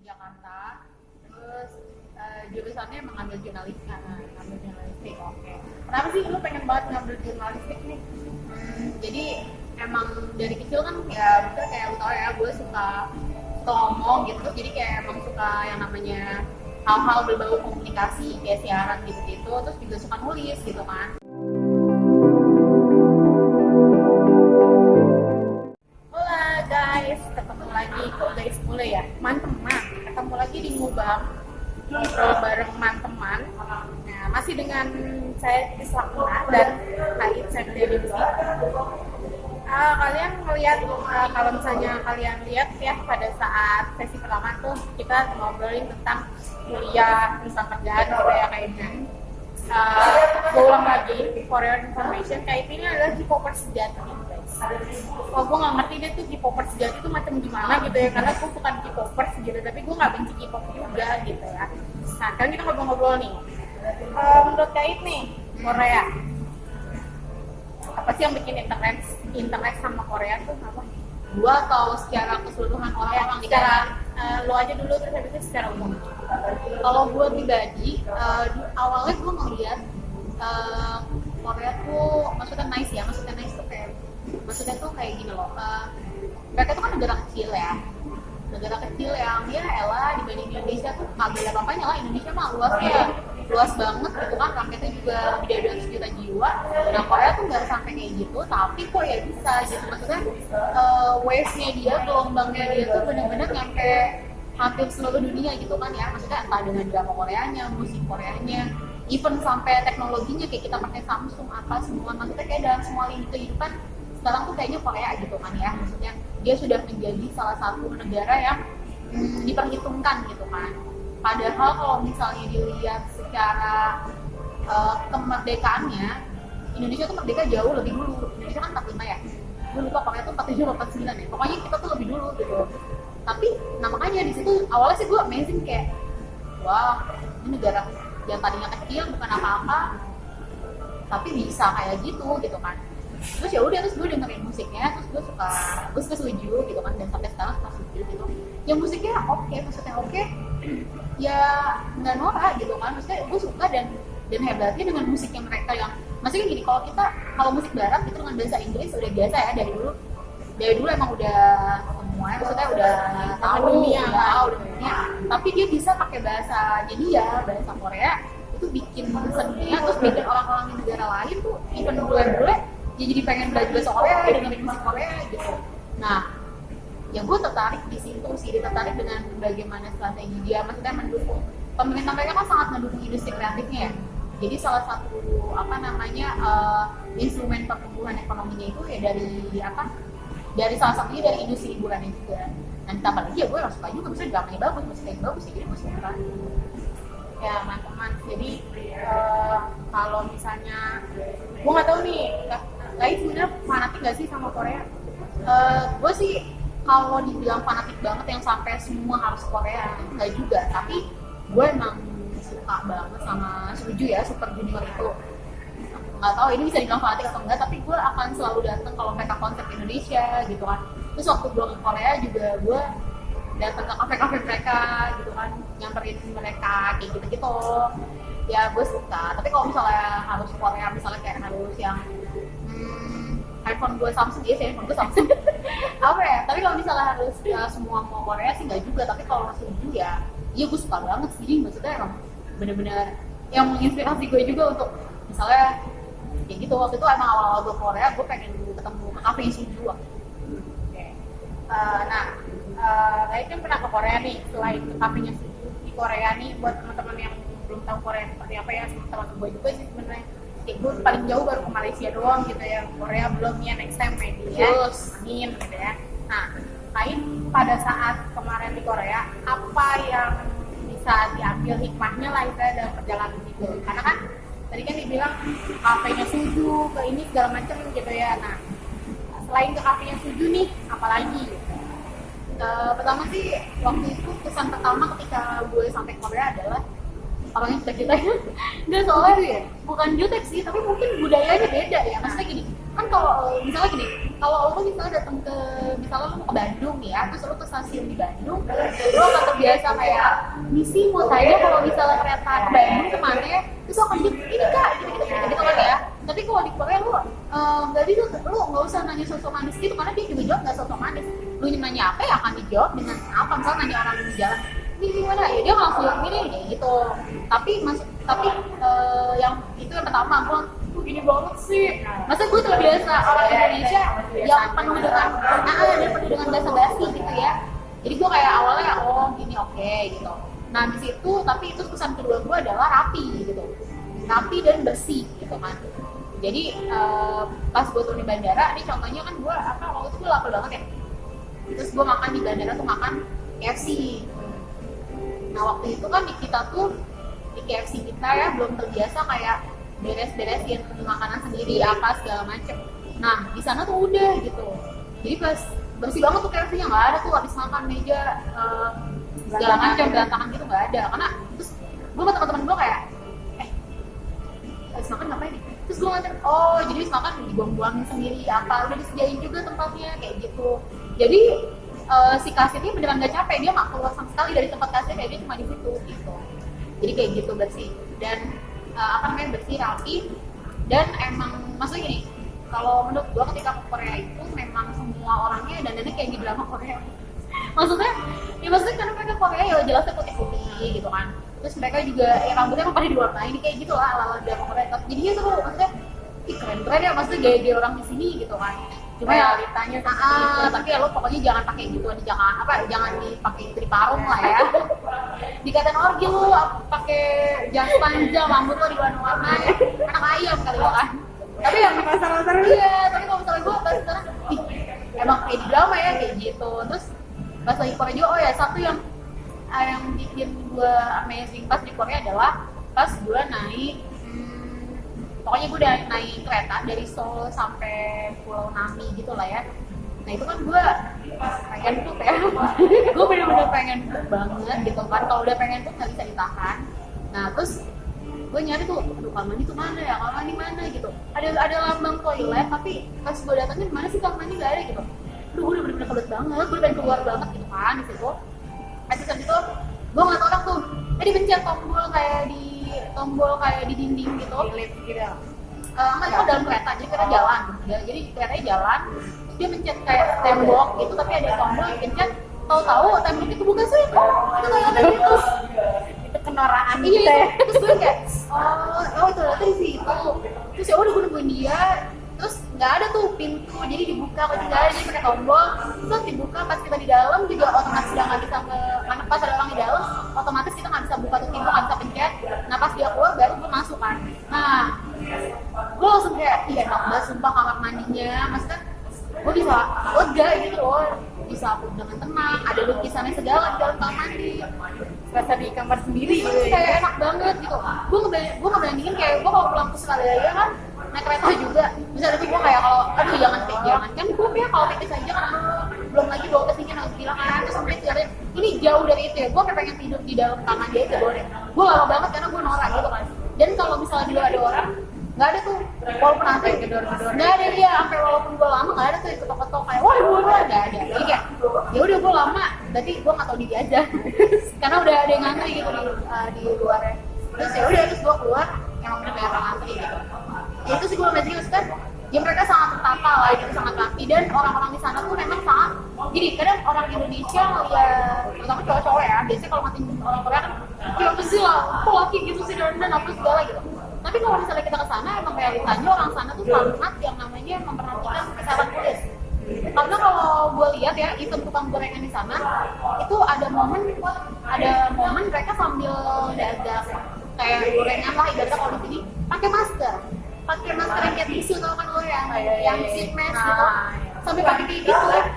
Jakarta, terus jurusannya mengambil jurnalistik. Oke. Kenapa sih lu pengen banget ngambil jurnalistik nih? Jadi emang dari kecil kan ya betul kayak lu tau ya, gue suka ngomong gitu, jadi kayak emang suka yang namanya hal-hal berbau komunikasi kayak siaran gitu-gitu, terus juga suka nulis gitu kan. Hola guys, ketemu lagi kok guys mulai ya, teman-teman. Ketemu lagi di Ngubang, ngobrol bareng teman-teman. Nah, masih dengan saya Islakuna dan Kait September. Kalian melihat kalau misalnya kalian lihat ya pada saat sesi pertama tuh kita ngobrolin tentang kuliah, tentang kerjaan gitu ya kayaknya. Gue ulang lagi for your information, kayak ini adalah K-popper sejati guys. Kalau gue nggak ngerti deh tuh K-popper sejati itu macam gimana gitu ya, karena gue bukan K-popper gitu, tapi gue nggak benci K-pop juga gitu ya. Nah sekarang kita ngobrol-ngobrol nih. Menurut Kait nih, Korea apa sih yang bikin internet sama Korea tuh apa? Gua atau secara keseluruhan orang-orang Secara lo aja dulu terus habis itu secara umum. kalau gue pribadi awalnya gue ngeliat Korea tuh maksudnya nice tuh kayak maksudnya gini loh, mereka tuh kan negara kecil yang ya elah dibanding Indonesia tuh nggak beda apa-apanya lah. Indonesia mah luas banget gitu kan, rakyatnya juga lebih dari 200 juta jiwa. Nah Korea tuh nggak sampai kayak gitu, tapi kok ya bisa gitu, maksudnya wave-nya dia, gelombangnya dia tuh benar-benar nyampe hampir seluruh dunia gitu kan ya, maksudnya entah dengan drama Koreanya, musik Koreanya, even sampai teknologinya kayak kita pakai Samsung apa semua, maksudnya kayak dalam semua lini kehidupan sekarang tuh kayaknya Korea gitu kan ya, maksudnya dia sudah menjadi salah satu negara yang diperhitungkan gitu kan. Padahal kalau misalnya dilihat secara kemerdekaannya, Indonesia tuh merdeka jauh lebih dulu. Indonesia kan 45 ya, gue lupa Korea tuh 47 atau 49 ya, pokoknya kita tuh lebih dulu gitu. Tapi nah makanya di situ awalnya sih gue amazing kayak wah ini negara yang tadinya kecil bukan apa-apa tapi bisa kayak gitu kan. Terus ya udah, terus gue dengerin musiknya, terus gue suka setuju gitu kan, dan sampai sekarang suka setuju gitu. Yang musiknya maksudnya oke, ya nggak norak gitu kan, maksudnya gue suka dan hebatnya dengan musiknya mereka yang maksudnya gini, kalau musik barat itu dengan bahasa Inggris udah biasa ya dari dulu emang udah semuanya, maksudnya udah tahu dunia. Tapi dia bisa pakai bahasanya dia, bahasa Korea itu bikin seninya, terus bikin orang-orang di negara lain tuh even bule-bule dia jadi pengen belajar bahasa Korea, dengerin musik Korea gitu. Nah ya gue tertarik di situ sih, tertarik dengan bagaimana strategi dia, maksudnya mendukung pemerintah mereka kan sangat mendukung industri kreatifnya ya. Jadi salah satu instrumen pertumbuhan ekonominya itu ya dari salah satunya dari industri hiburannya juga. Dan tambah lagi ya gue harus suka juga, misalnya dramanya bagus, musiknya bagus ya, jadi gue suka. Ya teman-teman, jadi kalau misalnya gue nggak tahu nih, Kait sebenarnya fanatik nggak sih sama Korea? Gue sih kalau dibilang fanatik banget yang sampai semua harus Korea nggak juga, tapi gue emang suka banget sama Suju ya, Super Junior itu. Nggak tahu ini bisa dibilang fanatik atau enggak, tapi gue akan selalu datang kalau mereka konser di Indonesia gitu kan. Terus waktu gue ke Korea juga gue datang ke kafe-kafe mereka gitu kan, nyamperin mereka kayak gitu-gitu. Ya gue suka, tapi kalau misalnya harus Korea, misalnya kayak harus yang handphone gue Samsung, handphone gue Samsung apa ya, tapi kalau misalnya harus semua mau Korea sih nggak juga. Tapi kalau Suju ya iya gue suka banget sih, maksudnya emang bener-bener yang menginspirasi gue juga untuk misalnya kayak gitu. Waktu itu emang awal-awal gue Korea, gue pengen ketemu ke kafe Suju. Kayaknya kan pernah ke Korea nih, selain ke kafenya Suju di Korea nih, buat teman-teman yang belum tahu Korea seperti apa ya, termasuk gue juga sih sebenarnya. Gue paling jauh baru ke Malaysia doang gitu ya, Korea belum ya, next time maybe ya, amin gitu ya. Nah, Kait pada saat kemarin di Korea, apa yang bisa diambil hikmahnya lah itu dalam perjalanan itu? Karena kan tadi kan dibilang kafenya Suju ke ini segala macam gitu ya. Nah, selain ke kafenya Suju nih, apalagi? Pertama sih waktu itu kesan pertama ketika gue sampai ke Korea adalah orangnya jutek-jutek. Nggak, soalnya bukan jutek sih, tapi mungkin budayanya beda ya. Maksudnya gini, kan kalau misalnya gini, kalau lo misalnya datang ke misalnya lo mau ke Bandung nih ya, terus lo ke stasiun di Bandung, lo akan terbiasa kayak misi mau tanya kalau misalnya kereta ke Bandung kemana ya, terus lo akan jawab ini kak gitu kan ya. Tapi kalau di Korea lo nggak bisa, lo nggak usah nanya sosok manis gitu karena dia juga jawab nggak sosok manis. Lo nanya apa ya akan dijawab dengan apa, misalnya nanya orang di jalan ini gimana ya dia langsung gini gitu. Tapi yang itu yang pertama gue gini banget sih. Masa gue terbiasa orang Indonesia yang penuh dengan dan penuh dengan basa-basi gitu ya. Jadi gue kayak awalnya gini oke gitu. Nah di situ tapi itu pesan kedua gue adalah rapi gitu, rapi dan bersih gitu kan. Jadi pas gue turun di bandara, ini contohnya kan gue waktu itu gue lapar banget ya. Terus gue makan di bandara tuh makan KFC. Nah waktu itu kan di kita tuh di KFC kita ya belum terbiasa kayak beres-beresin makanan sendiri apa segala macem. Nah di sana tuh udah gitu. Jadi pas bersih banget tuh KFC-nya, nggak ada tuh habis makan meja segala macam berantakan gitu nggak ada. Karena terus gue sama teman-teman gue kayak habis makan ngapain nih? Terus gue ngeliatin jadi habis makan dibuang-buangin sendiri apa udah disediain juga tempatnya kayak gitu. Jadi si kasirnya beneran gak capek, dia gak keluar sama sekali dari tempat kasir, kayak dia cuma di situ gitu. Jadi kayak gitu bersih dan bersih, rapi, dan emang maksudnya gini, kalau menurut gue ketika ke Korea itu memang semua orangnya dandannya kayak di drama Korea. maksudnya karena mereka Korea ya jelasnya putih-putih gitu kan, terus mereka juga rambutnya emang pada diwarnain kayak gitu lah ala-ala drama Korea. Jadinya seru, maksudnya keren-keren ya, maksudnya gaya-gaya orang di sini gitu kan. Cuma ya ditanya tapi ya lo pokoknya jangan pakai gitu, jangan dipakai itu di parung lah ya. Dikatain orgi lo pakai jas panjang, rambut lo diwarna-warnain, anak ayam kali lo kan. Tapi yang pasar-pasar iya, tapi kalau misalnya gue pas sekarang emang kayak di drama ya kayak gitu. Terus pas lagi Korea juga satu yang bikin gue amazing pas di Korea adalah pas gue naik pokoknya gue udah naik kereta dari Seoul sampai Pulau Nami gitu lah ya. Nah itu kan gue pengen tuh ya gue bener-bener pengen tuh banget gitu kan. Kalau udah pengen tuh nggak bisa ditahan. Nah terus gue nyari tuh kamar mandi tuh mana ya, kamar mandi mana gitu. Ada lambang toilet tapi pas gue datangin mana sih kamar mandi nggak ada gitu. Gue udah bener-bener kebelet banget, gue pengen keluar banget gitu kan di situ. Habis itu gue nggak tahu tuh dipencet tombol kayak di dinding gitu. lift gitu. Enggak, itu dalam kereta, jadi kereta jalan. Jadi keretanya jalan, terus dia mencet kayak tembok gitu, tapi ada tombol dipencet. Tahu-tahu temboknya kebuka sih, itu kayak gitu. Itu kenoraan Iya, gitu ya. terus gue kayak, itu ternyata di situ. Terus ya udah gue nungguin dia, terus nggak ada tuh pintu, jadi dibuka kalau nggak ada, jadi pakai tombol. Terus dibuka pas kita di dalam juga otomatis udah nggak bisa karena pas ada orang di dalam, otomatis kita nggak bisa buka tuh pintu, nggak bisa pencet. Nah pas dia keluar baru gue masuk kan. Nah gue langsung kayak enak banget sumpah kamar mandinya, maksudnya gue bisa lega gitu loh, bisa aku dengan tenang, ada lukisannya segala di dalam kamar mandi, Rasa di kamar sendiri gitu ya. kayak enak banget gitu. Gue ngebandingin kayak gue kalau pulang ke Surabaya kan naik kereta juga, misalnya tuh gue kayak kalau jangan kan gue ya kalau pipis aja kan belum lagi bawa kesini harus bilang kan, terus sampai sekarang ini jauh dari itu ya. Gue pengen tidur di dalam kamar dia aja boleh, gue lama banget karena gue norak gitu kan. Dan kalau misalnya di luar ada orang nggak ada tuh, walaupun nanti gedor-gedor nggak ada dia, sampai walaupun gue lama nggak ada tuh yang ketok-ketok kayak wah nggak ada. Jadi kayak ya udah gue lama, berarti gue nggak tahu diri aja karena udah ada yang ngantri gitu di luarnya. Terus ya udah, terus gue keluar emang udah banyak orang ngantri gitu. Ya itu sih gue amazing, maksudnya ya mereka sangat tertata lah gitu, sangat rapi, dan orang-orang di sana tuh memang sangat gini. Kadang orang Indonesia ngeliat, terutama cowok-cowok ya, biasanya kalau ngatain orang Korea kan ya apa sih lah, kok laki gitu sih dan apa segala gitu. Tapi kalau misalnya kita ke sana, emang realitanya orang sana tuh sangat yang namanya memperhatikan kesehatan kulit. Karena kalau gue lihat ya, event tukang gorengan di sana itu ada momen mereka sambil dagang kayak gorengan lah, ibaratnya kalau di sini pakai masker yang kayak tisu, tau kan lo yang sheet mask gitu, sambil pakai kayak gitu.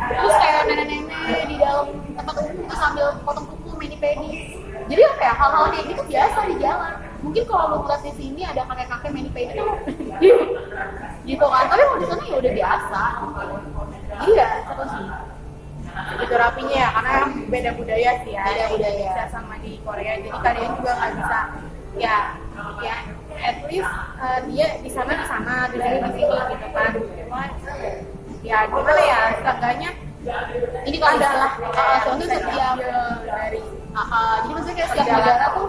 Terus kayak nenek-nenek di dalam tempat umum tuh sambil potong kuku, mani-pedi. Jadi apa ya, hal-hal kayak gitu biasa di jalan. Mungkin kalau lo ngeliat di sini ada kakek-kakek mani-pedi tuh gitu kan, tapi kalau di sana ya udah biasa. Iya, seru sih. Itu rapinya ya, karena beda budaya sih ya. Beda budaya. Indonesia sama di Korea, jadi kalian juga nggak bisa ya at least dia di sana di sini gitu kan. Cuma ya gimana ya, seenggaknya Ini kalau adalah soalnya setiap dari jadi maksudnya kayak setiap negara tuh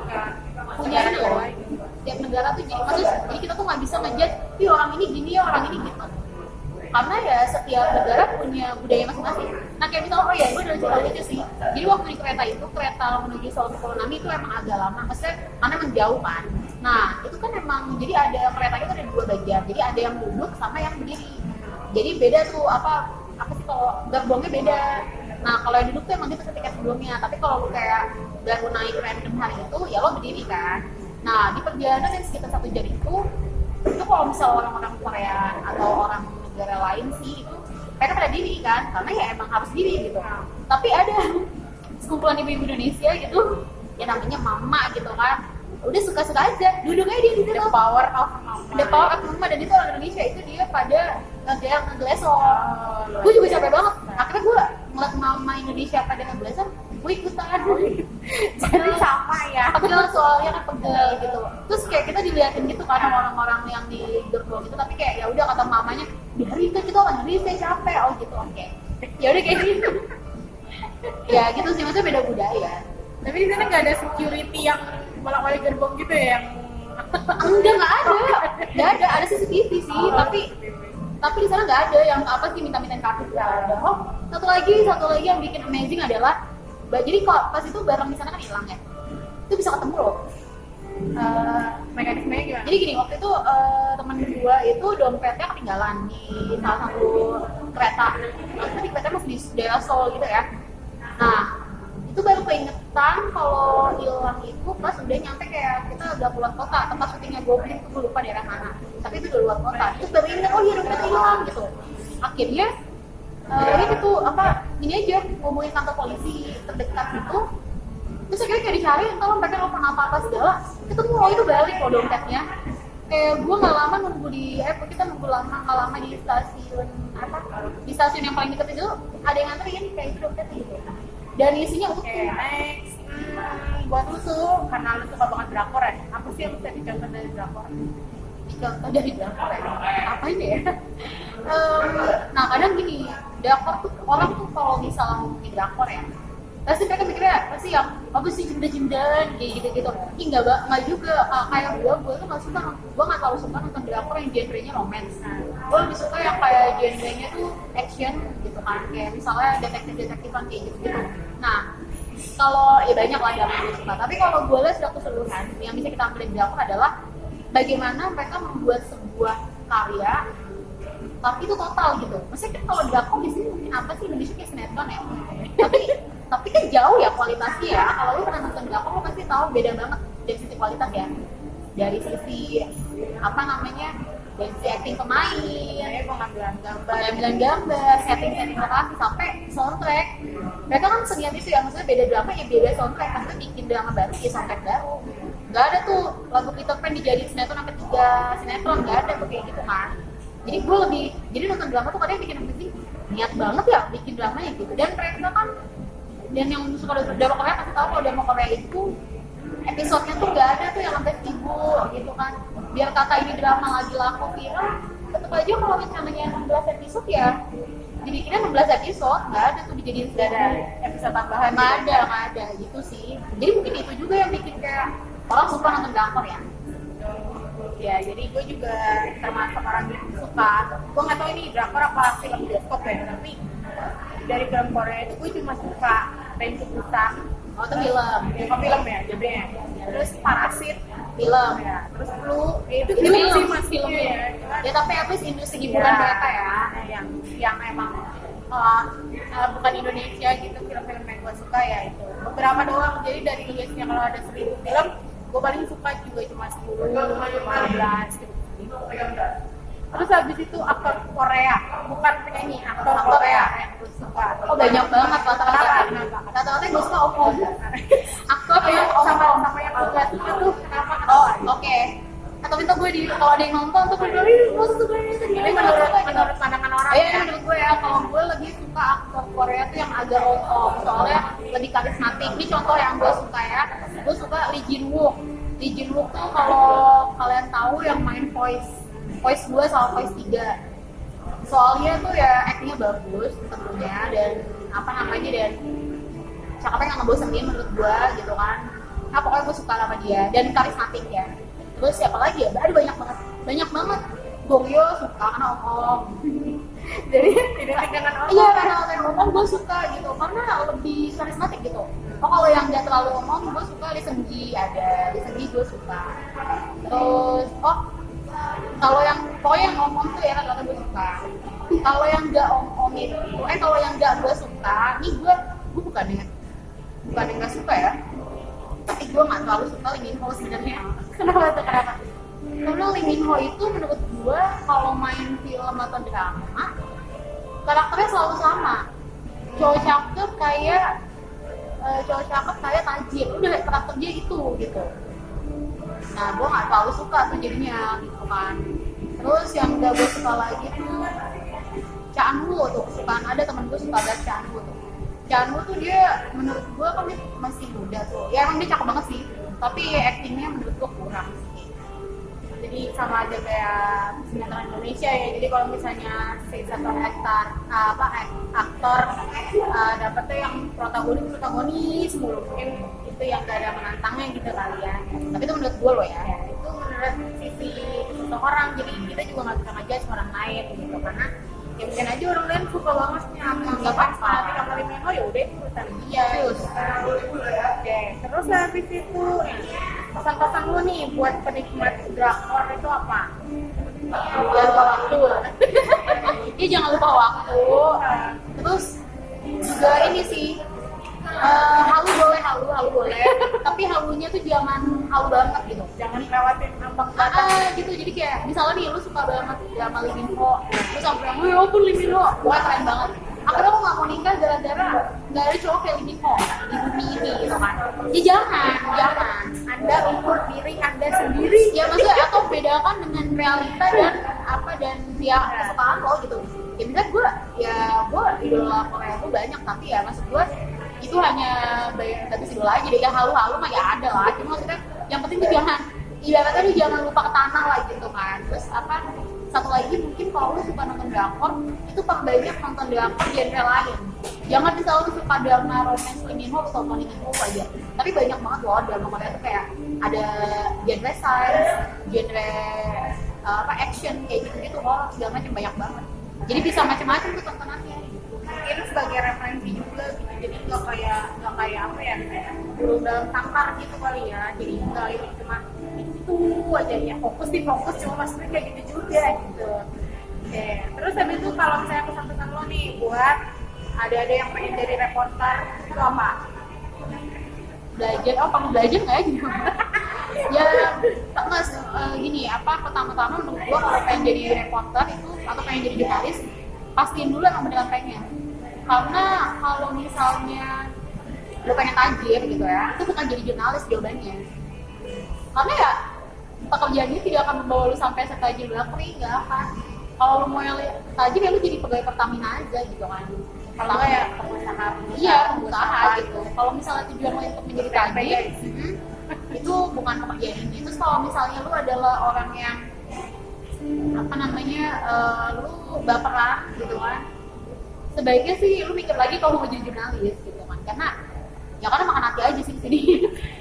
punya ini loh. Setiap negara tuh jadi kita tuh nggak bisa ngejudge, orang ini gini ya, orang ini gitu. Karena ya setiap negara punya budaya masing-masing. Nah kayak misalnya, oh ya gue udah cerita lucu sih. Jadi waktu di kereta itu, kereta menuju Seoul Koronami itu emang agak lama, maksudnya karena emang jauh kan. Nah itu kan emang, jadi ada kereta itu ada dua bagian. Jadi ada yang duduk sama yang berdiri. Jadi beda tuh apa sih kalau gerbongnya beda. Nah kalau yang duduk tuh emang dia pesen tiket sebelumnya. Tapi kalau lu kayak baru naik random hari itu, ya lo berdiri kan. Nah di perjalanan yang sekitar 1 jam itu kalau misal orang-orang Korea atau orang negara lain sih itu mereka pada diri kan, karena ya emang harus diri gitu. Tapi ada sekumpulan ibu-ibu Indonesia gitu, ya namanya mama gitu kan, udah suka-suka aja duduk aja di situ. the power of mama. Dan itu orang Indonesia itu dia pada ngeglesor. Gue juga capek banget. Akhirnya gue ngeliat mama Indonesia pada ngeglesor, gue ikutan. Jadi sama ya. Pegel soalnya kan pegel gitu. Terus kayak kita diliatin gitu kan sama orang-orang yang di gerbong itu, tapi kayak ya udah kata mamanya, biarin kan kita orang Indonesia capek. Oh gitu, oke. Ya udah kayak gitu. Ya gitu sih, maksudnya beda budaya. Tapi di sana nggak ada security yang bolak-balik gerbong gitu ya, yang Nggak ada, ada CCTV sih, tapi di sana nggak ada yang apa sih minta-mintain kartu, nggak ada. Oh, satu lagi yang bikin amazing adalah, jadi kok pas itu barang di sana kan hilang ya, itu bisa ketemu loh. mekanismenya gimana? Jadi gini, waktu itu teman gua itu dompetnya ketinggalan di salah satu kereta. Tapi keretanya masih di daerah Seoul gitu ya. Nah, itu baru keingetan kalau hilang itu pas udah nyampe kayak kita udah keluar kota, tempat syutingnya Goblin itu gue lupa daerah mana. Tapi itu udah luar kota. Terus baru ingat, oh iya dompetnya hilang gitu. Akhirnya ini tuh ini aja ngomongin kantor polisi terdekat gitu. Terus akhirnya kayak dicari, kalau mereka nelfon apa segala, ketemu itu balik loh dompetnya. Kayak gue nggak lama nunggu kita nunggu lama di stasiun di stasiun yang paling deket itu ada yang nganterin kayak itu dompetnya gitu. Dan isinya utuh. Next, buat lu tuh, karena lu suka banget drakor ya, apa sih yang bisa dicontoh dari drakor? Dicontoh dari drakor ya? Apa ini ya? Nah kadang gini, drakor tuh, orang tuh kalau misalnya ngomongin drakor ya, pasti mereka mikirnya pasti yang apa sih jenda-jendan kayak gitu-gitu. Ih nggak juga, kayak gue tuh nggak suka, gue nggak terlalu suka nonton drakor yang genrenya romance. Gue lebih suka yang kayak genrenya tuh action gitu kan, kayak misalnya detektifan kayak gitu. Nah kalau ya banyak lah yang gue suka, tapi kalau gue lihat secara keseluruhan yang bisa kita ambil dari drakor adalah bagaimana mereka membuat sebuah karya tapi itu total gitu. Maksudnya kan kalau drakor di sini mungkin apa sih, Indonesia kayak sinetron ya, tapi kan jauh ya kualitasnya ya. Kalau lu pernah nonton drakor lu pasti tahu beda banget dari sisi kualitas ya, dari sisi dari sisi acting pemain, pengambilan gambar, setting lokasi sampai soundtrack. Mereka kan seniat itu ya, maksudnya beda drama ya beda soundtrack. Maksudnya bikin drama baru ya soundtrack baru. Nggak ada tuh lagu Peter Pan dijadiin sinetron sampai 3 sinetron, nggak ada tuh kayak gitu kan. Jadi nonton drama tuh kadang bikin apa sih, niat banget ya bikin dramanya gitu. Dan mereka kan, dan yang suka drama Korea pasti tahu kalau drama Korea itu episodenya tuh nggak ada tuh yang sampai 1000 gitu kan. Biar kata ini drama lagi laku viral, tetep aja kalau rencananya 16 episode ya dibikinnya 16 episode, nggak ada tuh dijadiin episode tambahan. Nggak ada gitu sih. Jadi mungkin itu juga yang bikin kayak orang suka nonton drakor ya. Ya, jadi gue juga termasuk orang yang suka. Gue nggak tahu ini drakor apa film bioskop ya, tapi dari film Korea itu gue cuma suka Train to Busan. Oh itu film. Film ya, jadinya. Terus Parasit Film ya, terus Flu, itu film sih film ya. Ya tapi apa sih industri hiburan mereka ya. Yang emang bukan Indonesia gitu, film-film yang gue suka ya itu beberapa doang. Jadi dari listnya kalau ada 1000 film, gue paling suka juga cuma 10, 15 gitu. Terus habis itu aktor Korea, bukan penyanyi, aktor Korea yang gue suka. Oh banyak banget rata-rata gue suka Oppo. Aktor yang sama yang gue gak suka tuh kenapa? Oke. Atau minta gue kalau ada yang nonton tuh gue bilang, gue suka ini menurut pandangan orang. Iya menurut gue ya, kalau gue lebih suka aktor Korea tuh yang agak rom-com, soalnya lebih karismatik. Ini contoh yang gue suka ya, gue suka Lee Jin Wook. Di Jinwook tuh kalau kalian tahu yang main Voice 2 sama Voice 3, soalnya tuh ya actingnya bagus tentunya, dan apa namanya, dan cakepnya nggak ngebosenin menurut gue gitu kan. Nah pokoknya gue suka sama dia, dan karismatik ya. Terus siapa lagi ya? Aduh banyak banget. Gongyo suka karena Om. Jadi tidak dengan orang. Iya, karena Om gue suka gitu, karena lebih karismatik gitu. Oh kalau yang nggak terlalu Om, gue suka Lee Seung-gi, ada Lee Seung-gi gue suka. Terus kalau yang pokoknya yang Om tuh ya rata-rata gue suka. Kalau yang nggak Om itu, kalau yang nggak gue suka, nih gue bukannya nggak suka ya, tapi gue nggak terlalu suka Lee Min Ho sebenarnya. Kenapa tuh, kenapa? Karena Lee Min Ho itu menurut gue kalau main film atau drama karakternya selalu sama, cowok cakep kayak tajir, udah karakter dia itu gitu. Nah gue nggak terlalu suka tuh jadinya gitu kan. Terus yang gak gue suka lagi tuh Cha Eun-woo tuh, kesukaan ada temen gue suka banget Cha Eun-woo tuh. Cha Eun-woo tuh dia menurut gue kan dia masih muda tuh, ya emang dia cakep banget sih, tapi aktingnya menurut gue kurang sih. Jadi sama aja kayak sinetron Indonesia ya. Jadi kalau misalnya si satu aktor dapetnya yang protagonis mulu, mungkin itu yang gak ada menantangnya gitu kali ya. Tapi itu menurut gue loh ya. Itu menurut sisi seseorang, jadi kita juga nggak bisa ngejudge orang lain gitu, karena ya mungkin aja orang lain suka banget nih nggak apa-apa, nanti sama Lee Min Ho ya udah itu urusan dia. Oke, terus habis itu pesan-pesan lu nih buat penikmat drakor itu apa? Jangan lupa waktu. Dia jangan lupa waktu. Terus juga ini sih, halu boleh, tapi halunya tuh jangan halu banget gitu. Jangan lewatin ambang batas. Gitu, jadi kayak misalnya nih lu suka banget sama Lee Min Ho, lu sampai yang ya ampun Lee Min Ho, wah keren banget. Akhirnya aku nggak mau nikah gara-gara nggak ada cowok kayak Lee Min Ho di bumi ini gitu kan. Ya jangan. Anda ukur diri Anda sendiri. Ya maksudnya atau bedakan dengan realita dan kesukaan lo gitu. Ya misalnya gue idola Korea tuh banyak, tapi ya maksud gue itu hanya batas idola aja deh, ya halu-halu mah ya ada lah. Cuma maksudnya yang penting tuh ibaratnya lu jangan lupa ke tanah lah gitu kan. Terus satu lagi mungkin kalau lu suka nonton drakor, itu perbanyak nonton drakor genre lain. Jangan misalnya lu suka drama romance Lee Min Ho, lu tonton Lee Min Ho aja. Tapi banyak banget loh drama Korea tuh kayak ada genre science, genre action kayak gitu-gitu, horror segala macam, banyak banget. Jadi bisa macam-macam tuh tontonannya. Mungkin sebagai referensi juga gitu, jadi nggak kayak apa ya, kayak burung dalam sangkar gitu kali ya. Jadi nggak ini cuma itu aja ya, fokus cuma maksudnya kayak gitu juga gitu. Oke, terus habis itu kalau misalnya pesan-pesan lo nih buat ada yang pengen jadi reporter itu apa? Belajar, kamu belajar nggak ya gitu? Ya mas, gini pertama-tama menurut gua kalau pengen jadi reporter itu atau pengen jadi jurnalis, pastiin dulu emang beneran pengen. Karena kalau misalnya lu pengen tajir gitu ya, itu bukan jadi jurnalis jawabannya. Karena ya pekerjaan ini tidak akan membawa lu sampai setajir Bakri, nggak akan. Kalau lu mau yang tajir ya lu jadi pegawai Pertamina aja gitu kan. Kalau ya pengusaha gitu. Kalau misalnya tujuan lo untuk menjadi tajir, itu bukan pekerjaan ini. Terus kalau misalnya lu adalah orang yang lu baperan gitu kan, sebaiknya sih lu mikir lagi kalau mau jadi jurnalis gitu kan. Karena makan hati aja sih di sini.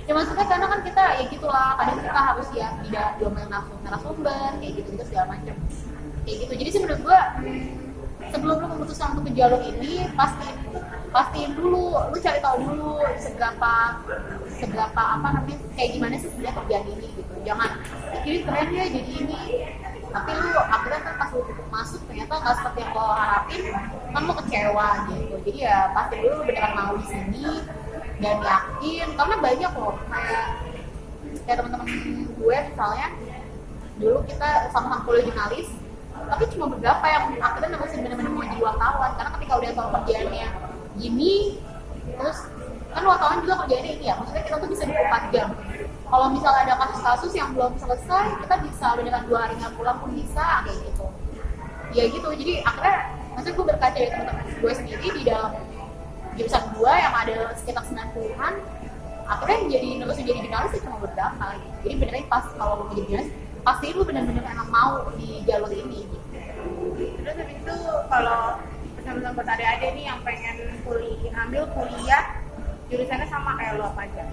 Ya maksudnya karena kan kita ya gitulah, kadang kita harus ya tidak diomelin narasumber kayak gitu segala macam kayak gitu. Jadi sih menurut gua sebelum lu memutuskan untuk ke jalur ini, pastiin dulu, lu cari tahu dulu seberapa kayak gimana sih sebenarnya kerjaan ini gitu. Jangan pikirin keren ya jadi ini, tapi lu akhirnya kan pas lu masuk ternyata nggak seperti yang lo harapin, kan lu kecewa gitu. Jadi ya pasti dulu lu beneran mau di sini dan yakin, karena banyak loh kayak teman-teman gue misalnya dulu kita sama-sama kuliah jurnalis, tapi cuma beberapa yang akhirnya nemuin bener-bener mau jadi wartawan. Karena ketika udah tahu kerjaannya gini, terus kan wartawan juga kerjaannya ini ya, maksudnya kita tuh bisa 24 jam. Kalau misalnya ada kasus-kasus yang belum selesai, kita bisa beneran 2 hari nggak pulang pun bisa kayak gitu. Ya gitu, jadi akhirnya maksudnya gue berkaca dari teman-teman gue sendiri di dalam jurusan gue yang ada sekitar 90-an, akhirnya terus jadi jurnalis cuma beberapa gitu. Jadi beneran pas kalau lo mau jadi jurnalis pasti lu benar-benar emang mau di jalur ini gitu. Terus habis itu kalau pesan-pesan buat adik-adik nih yang pengen ambil kuliah jurusannya sama kayak lo apa aja?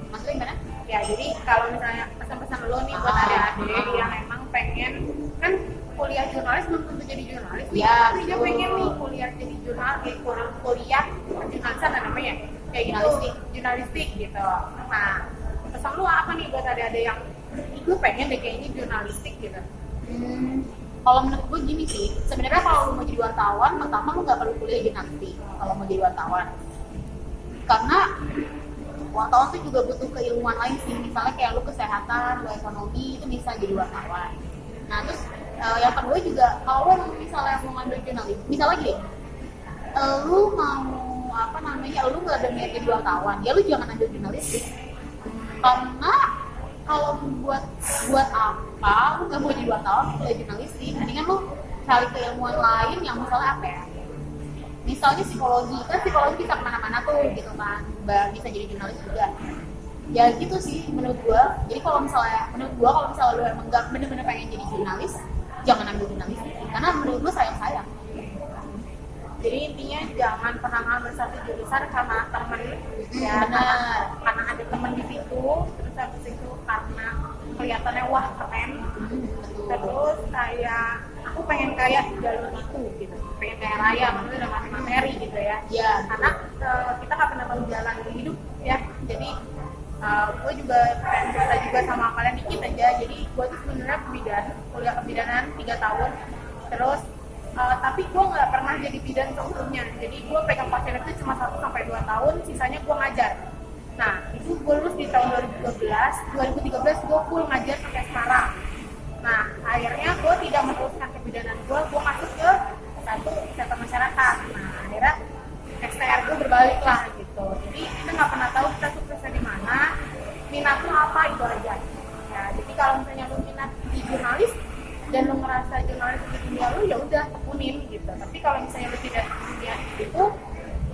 Maksudnya gimana? Ya jadi kalau misalnya pesan-pesan lo nih buat adik-adik yang emang pengen kan kuliah jurnalis belum tentu jadi jurnalis nih, Ya, tapi dia pengen nih kuliah jadi kuliah jurnalisan namanya kayak gitu, jurnalistik gitu. Nah pesan lo apa nih buat adik-adik yang gue pengen deh kayaknya jurnalistik gitu? Kalau menurut gue gini sih, sebenarnya kalau lu mau jadi wartawan, pertama lu nggak perlu kuliah jurnalistik kalau mau jadi wartawan. Karena wartawan tuh juga butuh keilmuan lain sih, misalnya kayak lu kesehatan, lu ekonomi, itu bisa jadi wartawan. Nah terus yang kedua juga, kalau lu misalnya mau ngambil jurnalis, misalnya gini, lu mau lu nggak ada niat jadi wartawan, ya lu jangan ambil jurnalistik. Karena kalau buat apa lu nggak mau jadi wartawan kuliah jurnalistik, mendingan lu cari keilmuan lain yang misalnya apa ya, misalnya psikologi, kan psikologi bisa kemana-mana tuh gitu kan, bisa jadi jurnalis juga ya gitu sih menurut gua. Jadi kalau misalnya lu emang nggak bener-bener pengen jadi jurnalis, jangan ambil jurnalis karena menurut gua sayang. Jadi intinya jangan pernah ngambil satu jurusan karena temen ya, benar. karena ada temen di situ, terus habis itu karena kelihatannya wah keren, terus kayak aku pengen kayak di jalur itu gitu, pengen kayak Raya maksudnya udah materi gitu ya. Ya, Karena kita nggak pernah tahu jalan hidup ya, jadi gue juga pengen cerita juga sama kalian dikit aja. Jadi gue tuh sebenarnya kuliah kebidanan 3 tahun, terus tapi gue nggak pernah jadi bidan seutuhnya. Jadi gue pegang pasien itu cuma 1-2 tahun, sisanya gue ngajar. Nah itu gue lulus di tahun 2013 gue full ngajar sampai sekarang. Nah akhirnya gue tidak meneruskan kebidanan gue masuk ke kesehatan masyarakat. Nah akhirnya STR gue berbalik lah gitu. Jadi kita nggak pernah tahu kita suksesnya di mana, minat lu apa, itu aja. Ya, jadi kalau misalnya lu minat di jurnalis dan lu ngerasa jurnalis itu dunia lu, ya udah tekunin gitu. Tapi kalau misalnya lu tidak punya itu,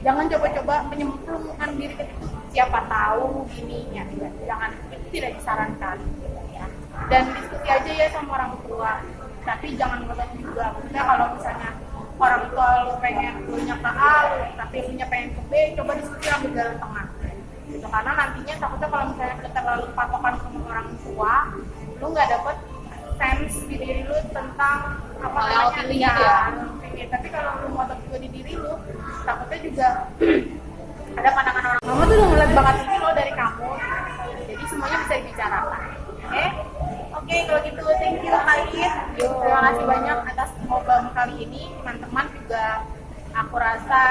jangan coba-coba menyemplungkan diri ke situ. Siapa tahu gini ya, jangan, itu tidak disarankan gitu ya. Dan diskusi aja ya sama orang tua. Tapi jangan ngotot juga. Maksudnya kalau misalnya orang tua lu pengen lu nya ke A, tapi lu nya pengen ke B, coba diskusi ambil jalan tengah. Gitu. Karena nantinya takutnya kalau misalnya kita terlalu patokan sama orang tua, lu nggak dapet sense di diri lu tentang apa namanya ya. Tapi kalau lu ngotot juga di diri lu, takutnya juga ada pandangan orang. Kamu tuh udah ngeliat bakat ini lo dari kamu, jadi semuanya bisa dibicarakan. Oke, kalau gitu thank you Khalid. Terima kasih banyak atas ngobrol kali ini. Teman-teman juga aku rasa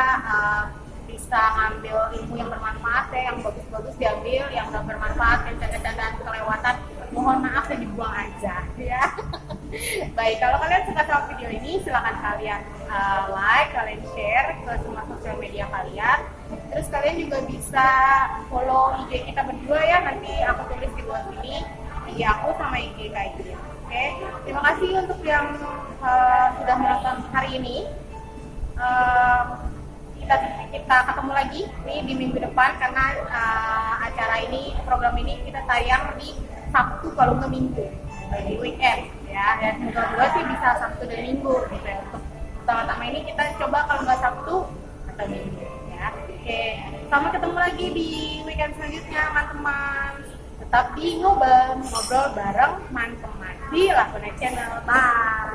bisa ngambil ilmu yang bermanfaat ya, yang bagus-bagus diambil, yang nggak bermanfaat, yang canda-candaan kelewatan, mohon maaf dan dibuang aja ya. Baik, kalau kalian suka sama video ini, silahkan kalian like, kalian share ke semua sosial media kalian. Terus kalian juga bisa follow IG kita berdua ya, nanti aku tulis di bawah sini IG aku sama IG Kak Iin. Oke, terima kasih untuk yang sudah menonton hari ini. Kita ketemu lagi nih di minggu depan karena program ini kita tayang di Sabtu kalau nggak Minggu, di weekend ya. Dan semoga sih bisa Sabtu dan Minggu gitu ya. Untuk pertama-tama ini kita coba kalau nggak Sabtu atau Minggu ya. Oke, sampai ketemu lagi di weekend selanjutnya teman-teman. Tetap di ngobrol bareng teman-teman di Lakuna Channel. Bye.